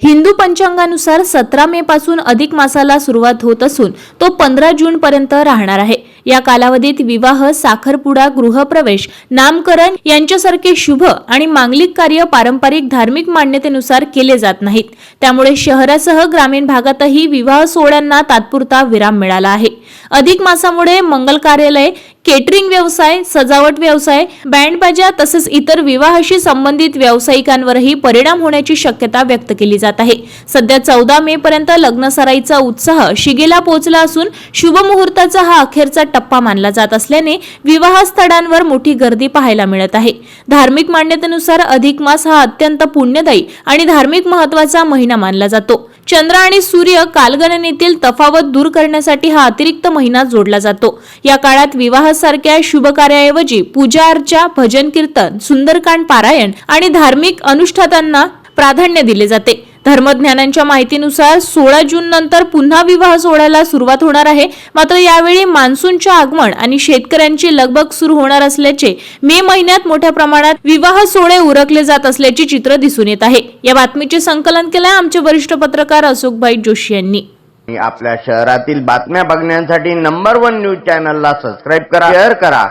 हिंदू पंचांगानुसार 17 मे पासून अधिक मासाला सुरुवात होत असून तो 15 जून पर्यंत राहणार आहे। या कालावधीत विवाह, साखरपुडा, गृहप्रवेश, नामकरण यांच्यासारखे शुभ आणि मांगलिक कार्य पारंपरिक धार्मिक मान्यतेनुसार केले जात नाहीत। त्यामुळे शहरासह ग्रामीण भागातही विवाह सोहळ्यांना तात्पुरता विराम मिळाला आहे। अधिक मासामुळे मंगल कार्यालय, केटरिंग व्यवसाय, सजावट व्यवसाय, बँडबाजा तसेच इतर विवाहाशी संबंधित व्यावसायिकांवरही परिणाम होण्याची शक्यता व्यक्त केली जात आहे। सध्या 14 मे पर्यंत लग्नसराईचा उत्साह शिगेला पोहोचला असून शुभ मुहूर्ताचा हा अखेरचा टप्पा मानला जात असल्याने विवाहस्थळांवर मोठी गर्दी पाहायला मिळत आहे। धार्मिक मान्यतेनुसार अधिक मास हा अत्यंत पुण्यदायी आणि धार्मिक महत्त्वाचा महिना मानला जातो। चंद्र आणि सूर्य कालगणनेतील तफावत दूर करण्यासाठी हा अतिरिक्त महिना जोडला जातो। या काळात विवाहासारख्या शुभ कार्याऐवजी पूजा अर्चा, भजन कीर्तन, सुंदरकांड पारायण आणि धार्मिक अनुष्ठानांना प्राधान्य दिले जाते। धर्मज्ञानांच्या माहितीनुसार 16 जून नंतर पुन्हा विवाह सोहळ्याला सुरुवात होणार आहे। मात्र यावेळी मान्सूनचे आगमन आणि शेतकऱ्यांची लगबग सुरू होणार असल्याचे मे महिन्यात मोठ्या प्रमाणात विवाह सोहळे उरकले जात असल्याचे चित्र दिसून येत आहे। या बातमीचे संकलन केले आमचे वरिष्ठ पत्रकार अशोकभाई जोशी यांनी। आपल्या शहरातील बातम्या बघण्यासाठी नंबर 1 न्यूज चॅनलला सबस्क्राइब करा, शेअर करा,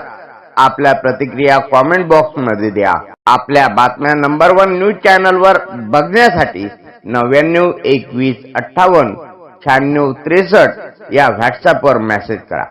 आपल्या प्रतिक्रिया कमेंट बॉक्स मध्ये द्या। आपल्या बातम्या नंबर 1 न्यूज चॅनलवर बघण्यासाठी 99 21 58 96 63 या व्हॉट्सअपवर मेसेज करा।